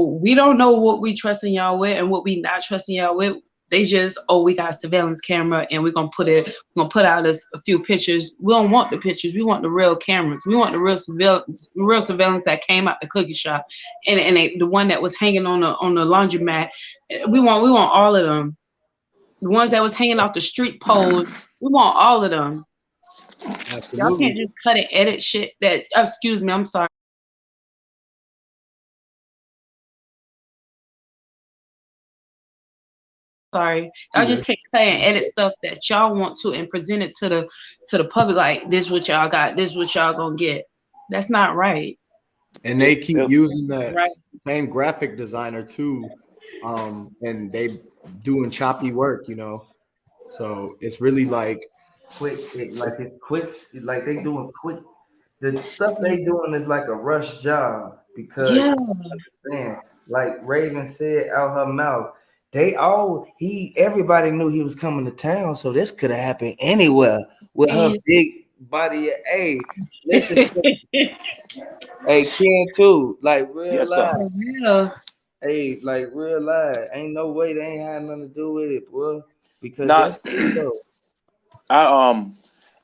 we don't know what we trusting y'all with and what we not trusting y'all with. They just, oh, we got a surveillance camera and we're gonna put out a few pictures. We don't want the pictures. We want the real cameras. We want the real surveillance that came out the cookie shop, and the one that was hanging on the laundromat. We want all of them. The ones that was hanging off the street poles. We want all of them. Y'all Absolutely. can't just cut and edit shit. That excuse me, I'm sorry. Sorry, You y'all just good. can't play and edit stuff that y'all want to and present it to the public like this what y'all got, this what y'all gonna get. That's not right. And they keep If using that Right. same graphic designer too, and they doing choppy work, So it's really like quick, like it's it's quick, like they doing quick. The stuff they doing is like a rush job because Yeah. understand, like Raven said out her mouth, everybody knew he was coming to town, so this could have happened anywhere with her And big body. Hey, listen, hey, Ken too, like real yes, sir. life. for real. Hey, like real life. Ain't no way they ain't had nothing to do with it, boy. Because Not that's true though. I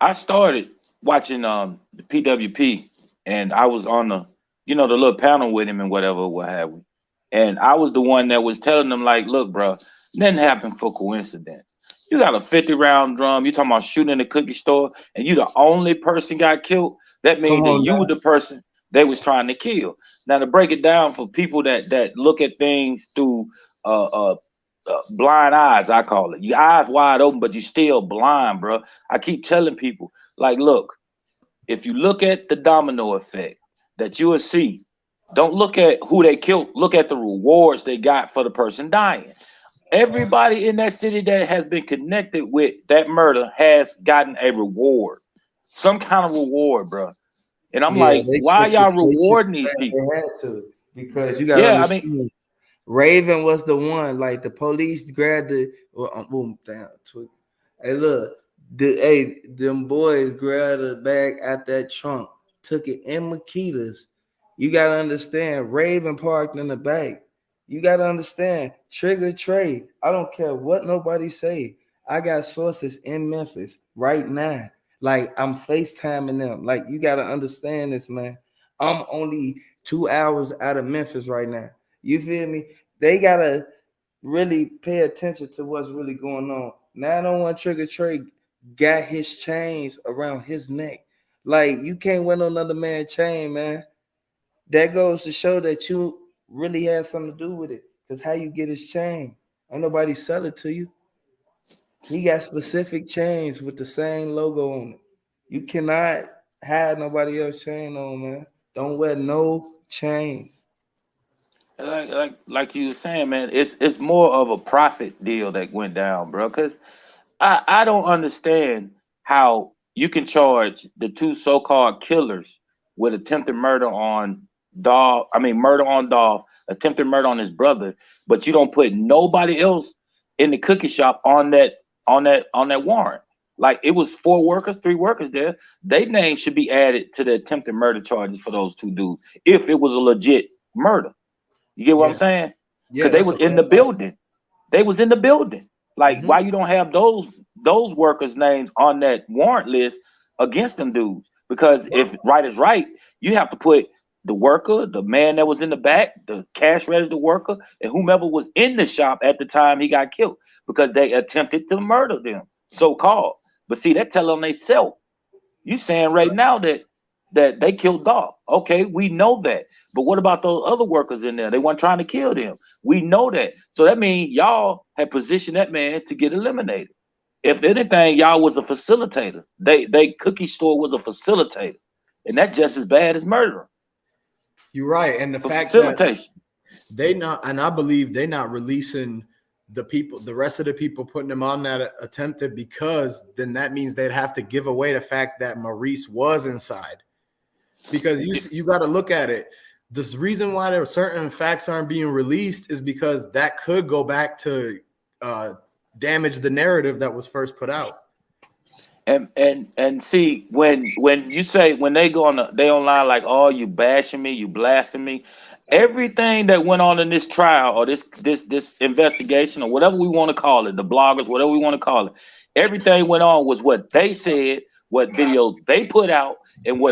I started watching the PWP, and I was on the the little panel with him and whatever what have we. And I was the one that was telling them like, look, bro, nothing happened for coincidence. You got a 50-round drum. You talking about shooting in the cookie store, and you the only person got killed. That Come means that on you were now. the person they was trying to kill. Now to break it down for people that look at things through uh, uh, blind eyes, I call it. Your eyes wide open, but you still blind, bro. I keep telling people, like, look, if you look at the domino effect, that you will see. Don't look at who they killed. Look at the rewards they got for the person dying. Everybody in that city that has been connected with that murder has gotten a reward, some kind of reward, bro. And I'm Yeah, like, why y'all they took rewarding it these back. people? They had to because you gotta Yeah, I mean, understand. Raven was the one. Like the police grabbed the. Well, boom, down. Hey, look, them boys grabbed the bag out that trunk, took it in Makeda's. You gotta understand. Raven parked in the back. You gotta understand. Trigger trade. I don't care what nobody say. I got sources in Memphis right now. Like I'm FaceTiming them. Like you gotta understand this, man. I'm only 2 hours out of Memphis right now. You feel me? They gotta really pay attention to what's really going on. 901 Trigger Trey got his chains around his neck. Like you can't wear no another man's chain, man. That goes to show that you really have something to do with it. Cause how you get his chain? Ain't nobody sell it to you. He got specific chains with the same logo on it. You cannot have nobody else chain on, man. Don't wear no chains. like you were saying, man, it's more of a profit deal that went down, bro. Because I don't understand how you can charge the two so-called killers with attempted murder on Dolph. I mean, murder on Dolph, attempted murder on his brother, but you don't put nobody else in the cookie shop on that warrant. Like it was four workers, three workers there. Their names should be added to the attempted murder charges for those two dudes if it was a legit murder. You get what I'm yeah, saying? yeah, Because they that's a was in real the fact. building. They was in the building. Like, Hmm. why you don't have those workers' names on that warrant list against them dudes? Because if right is right, you have to put the worker, the man that was in the back, the cash register worker, and whomever was in the shop at the time he got killed because they attempted to murder them, so called. But see, they tell them they self. You saying right now that they killed Dolph. Okay, we know that. But what about those other workers in there? They weren't trying to kill them. We know that. So that means y'all had positioned that man to get eliminated. If anything, y'all was a facilitator. They cookie store was a facilitator. And that's just as bad as murder. You're right, and the For fact that facilitation. they not, and I believe they not releasing the rest of the people putting them on that attempted because then that means they'd have to give away the fact that Maurice was inside. Because you got to look at it. This reason why there are certain facts aren't being released is because that could go back to uh, damage the narrative that was first put out. And see when you say when they go on they online like, oh, you bashing me, you blasting me. Everything that went on in this trial or this investigation or whatever we want to call it, the bloggers, whatever we want to call it, everything went on was what they said, what videos they put out, and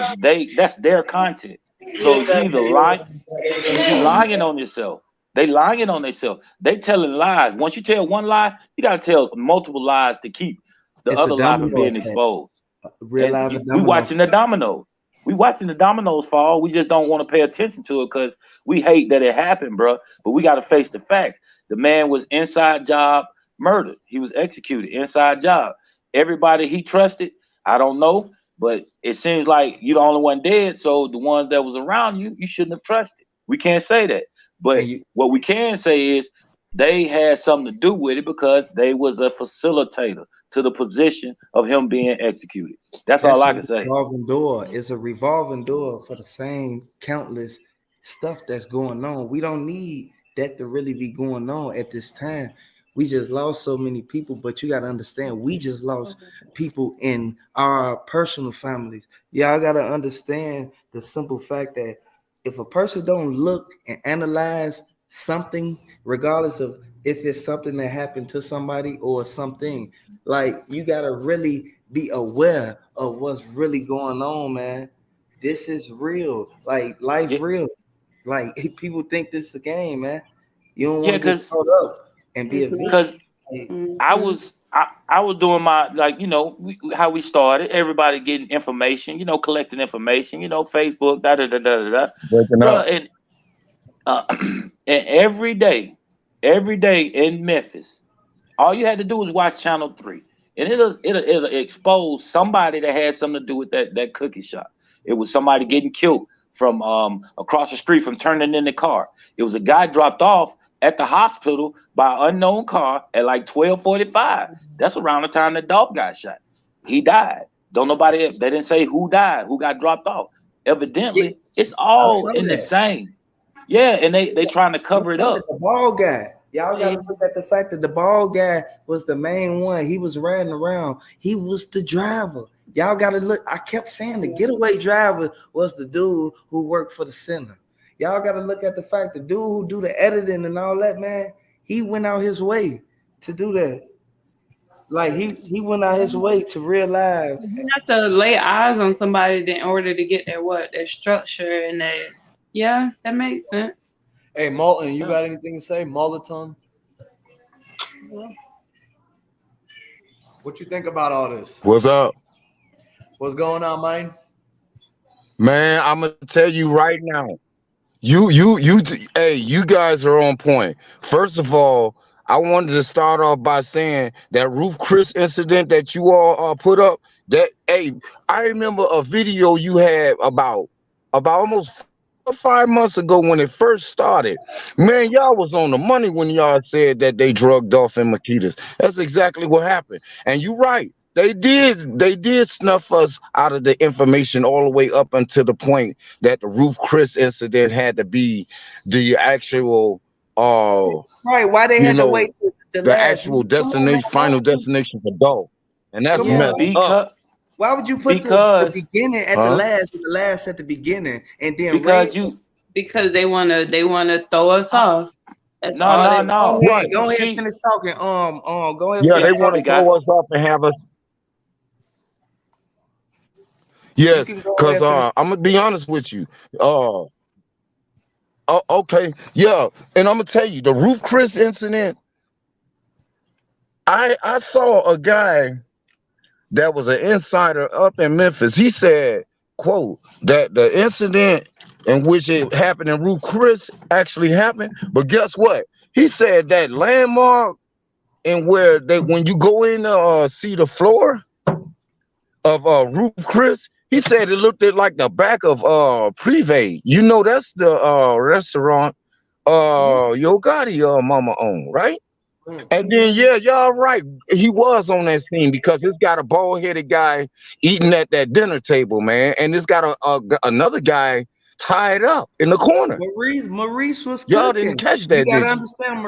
that's their content. So you lying on yourself. They lying on themselves. They telling lies. Once you tell one lie, you gotta tell multiple lies to keep the It's a other lie from domino being effect. exposed. Real life We domino watching the effect. dominoes. We watching the dominoes fall. We just don't want to pay attention to it because we hate that it happened, bro. But we got to face the facts. The man was inside job murdered. He was executed inside job. Everybody he trusted, I don't know, but it seems like you the only one dead. So the ones that was around you, you shouldn't have trusted. We can't say that, but And you, what we can say is they had something to do with it because they was a facilitator to the position of him being executed. That's all that's I a can say. revolving door. It's a revolving door for the same countless stuff that's going on. We don't need that to really be going on at this time. We just lost so many people, but you got to understand, we just lost people in our personal families. Y'all got to understand the simple fact that if a person don't look and analyze something, regardless of if it's something that happened to somebody or something, like you got to really be aware of what's really going on, man. This is real. Like life Yeah, real. Like people think this is a game, man. You don't want yeah, to get cause caught up and be a It's victim. not. cause Like, Mhm. I was doing my like how we started. Everybody getting information, collecting information, Facebook, da da da da da da, Breaking bro. up. And every day in Memphis, all you had to do was watch Channel 3, and it'll expose somebody that had something to do with that cookie shop. It was somebody getting killed from across the street from turning in the car. It was a guy dropped off at the hospital by an unknown car at like 12:45. That's around the time the dog got shot. He died. Don't nobody. They didn't say who died, who got dropped off. yeah, Evidently, it's I all saw in the that. same. Yeah, and they trying to I cover it saw that up. the ball guy. Y'all got to Mhm. look at the fact that the ball guy was the main one. He was riding around. He was the driver. Y'all got to look. I kept saying the getaway driver was the dude who worked for the center. Y'all got to look at the fact the dude who do the editing and all that, man. He went out his way to do that. Like he went out his way to realize. You have to lay eyes on somebody in order to get their structure and their. Yeah, that makes sense. Hey, Molten, you Yeah. got anything to say? Molten, what you think about all this? What's up, What's going on, man? man? I'm gonna tell you right now. Hey, you guys are on point. First of all, I wanted to start off by saying that Roof Chris incident that you all put up. That hey, I remember a video you had about almost 4 or 5 months ago when it first started. Man, y'all was on the money when y'all said that they drugged off in Makeda's. That's exactly what happened. And you're right. They did snuff us out of the information all the way up until the point that the Roof Chris incident had to be the actual uh Right, why they you had to know wait till the the last actual minute? Come on, man. destination, final destination for dog. And that's Come on, Yeah, messed man. up. because Why would you put the because beginning at the Huh? last and the last at the beginning and then because Ray? you Because they wanna throw us uh, off. That's no all they no want. no. Right. Go ahead and She finish talking. Go ahead and Yeah, Yeah, they finish want probably to talking. got throw us up and have us. You Yes, can go ahead because and finish. I'm gonna be honest with you. Uh okay, yeah. And I'm gonna tell you the Roof Chris incident, I saw a guy that was an insider up in Memphis. He said, quote, that the incident in which it happened in Rue Chris actually happened. But guess what? He said that landmark and where they when you go in see the floor of Roof Chris, he said it looked at like the back of Privé. You know that's the restaurant Yo Gotti mama owned, right? And then yeah, y'all right. He was on that scene because it's got a bald-headed guy eating at that dinner table, man, and it's got another guy tied up in the corner. Maurice was Y'all didn't cooking. catch You that, gotta did you? understand,